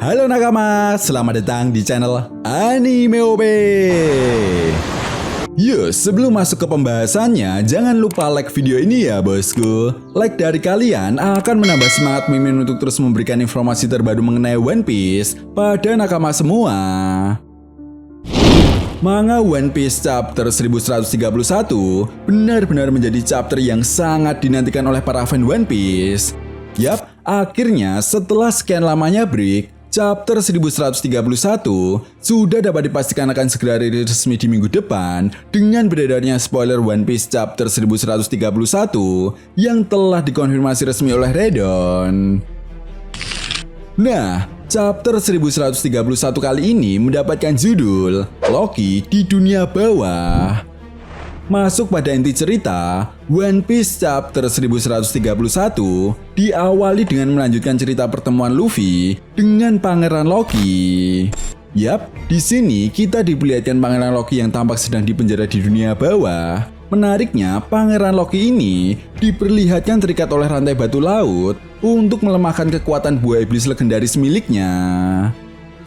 Halo nakama, selamat datang di channel Anime OP. Yuk, sebelum masuk ke pembahasannya, jangan lupa like video ini ya bosku. Like dari kalian akan menambah semangat Mimin untuk terus memberikan informasi terbaru mengenai One Piece pada nakama semua. Manga One Piece chapter 1131 benar-benar menjadi chapter yang sangat dinantikan oleh para fan One Piece. Yap, akhirnya setelah sekian lamanya break, chapter 1131 sudah dapat dipastikan akan segera rilis resmi di minggu depan dengan beredarnya spoiler One Piece chapter 1131 yang telah dikonfirmasi resmi oleh Redon. Nah, chapter 1131 kali ini mendapatkan judul Loki di Dunia Bawah. Masuk pada inti cerita, One Piece chapter 1131 diawali dengan melanjutkan cerita pertemuan Luffy dengan Pangeran Loki. Yap, di sini kita diperlihatkan Pangeran Loki yang tampak sedang dipenjara di dunia bawah. Menariknya, Pangeran Loki ini diperlihatkan terikat oleh rantai batu laut untuk melemahkan kekuatan buah iblis legendaris miliknya.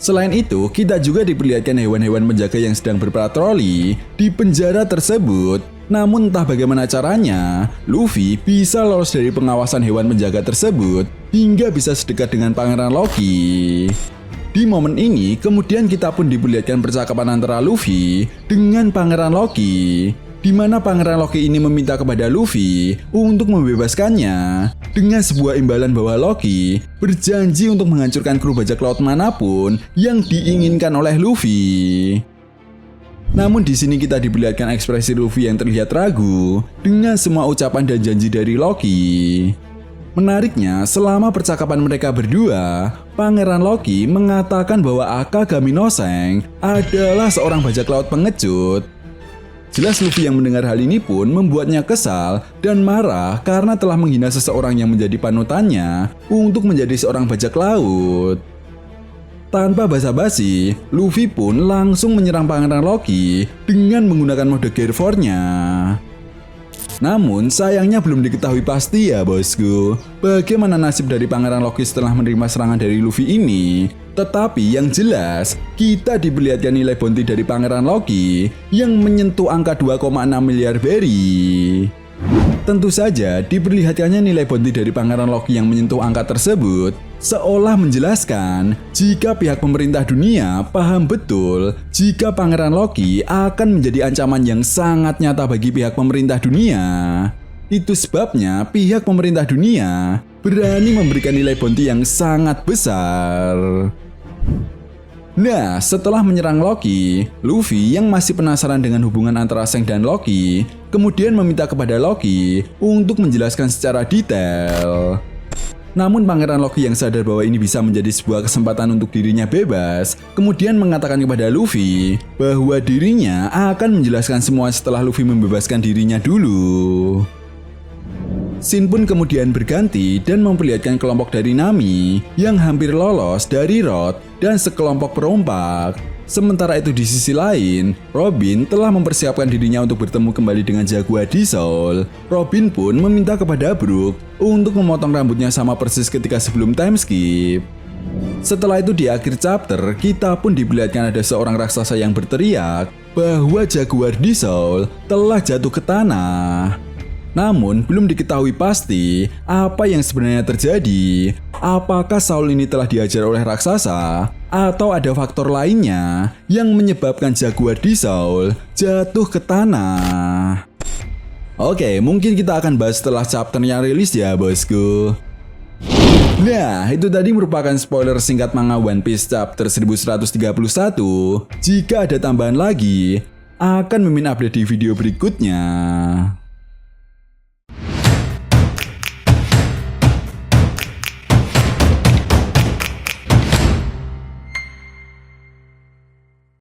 Selain itu, kita juga diperlihatkan hewan-hewan penjaga yang sedang berpatroli di penjara tersebut. Namun entah bagaimana caranya, Luffy bisa lolos dari pengawasan hewan penjaga tersebut hingga bisa sedekat dengan Pangeran Loki. Di momen ini, kemudian kita pun diperlihatkan percakapan antara Luffy dengan Pangeran Loki, di mana Pangeran Loki ini meminta kepada Luffy untuk membebaskannya dengan sebuah imbalan bahwa Loki berjanji untuk menghancurkan kru bajak laut manapun yang diinginkan oleh Luffy. Namun di sini kita diperlihatkan ekspresi Luffy yang terlihat ragu dengan semua ucapan dan janji dari Loki. Menariknya, selama percakapan mereka berdua, Pangeran Loki mengatakan bahwa Akagami no Seng adalah seorang bajak laut pengecut. Jelas Luffy yang mendengar hal ini pun membuatnya kesal dan marah karena telah menghina seseorang yang menjadi panutannya untuk menjadi seorang bajak laut. Tanpa basa-basi, Luffy pun langsung menyerang Pangeran Loki dengan menggunakan mode Gear 4-nya. Namun sayangnya belum diketahui pasti ya bosku, bagaimana nasib dari Pangeran Loki setelah menerima serangan dari Luffy ini. Tetapi yang jelas, kita diperlihatkan nilai bounty dari Pangeran Loki yang menyentuh angka 2,6 miliar berry. Tentu saja diperlihatkannya nilai bounty dari Pangeran Loki yang menyentuh angka tersebut seolah menjelaskan jika pihak pemerintah dunia paham betul jika Pangeran Loki akan menjadi ancaman yang sangat nyata bagi pihak pemerintah dunia. Itu sebabnya pihak pemerintah dunia berani memberikan nilai bounty yang sangat besar. Nah, setelah menyerang Loki, Luffy yang masih penasaran dengan hubungan antara Seng dan Loki, kemudian meminta kepada Loki untuk menjelaskan secara detail. Namun Pangeran Loki yang sadar bahwa ini bisa menjadi sebuah kesempatan untuk dirinya bebas, kemudian mengatakan kepada Luffy bahwa dirinya akan menjelaskan semua setelah Luffy membebaskan dirinya dulu. Scene pun kemudian berganti dan memperlihatkan kelompok dari Nami yang hampir lolos dari Rod dan sekelompok perompak. Sementara itu di sisi lain, Robin telah mempersiapkan dirinya untuk bertemu kembali dengan Jaguar di Soul. Robin pun meminta kepada Brook untuk memotong rambutnya sama persis ketika sebelum time skip. Setelah itu di akhir chapter, kita pun diperlihatkan ada seorang raksasa yang berteriak bahwa Jaguar di Soul telah jatuh ke tanah. Namun belum diketahui pasti apa yang sebenarnya terjadi. Apakah Saul ini telah diajar oleh raksasa atau ada faktor lainnya yang menyebabkan Jaguar di Soul jatuh ke tanah? Oke, mungkin kita akan bahas setelah chapter yang rilis ya bosku. Nah, itu tadi merupakan spoiler singkat manga One Piece chapter 1131. Jika ada tambahan lagi, akan Mimin update di video berikutnya.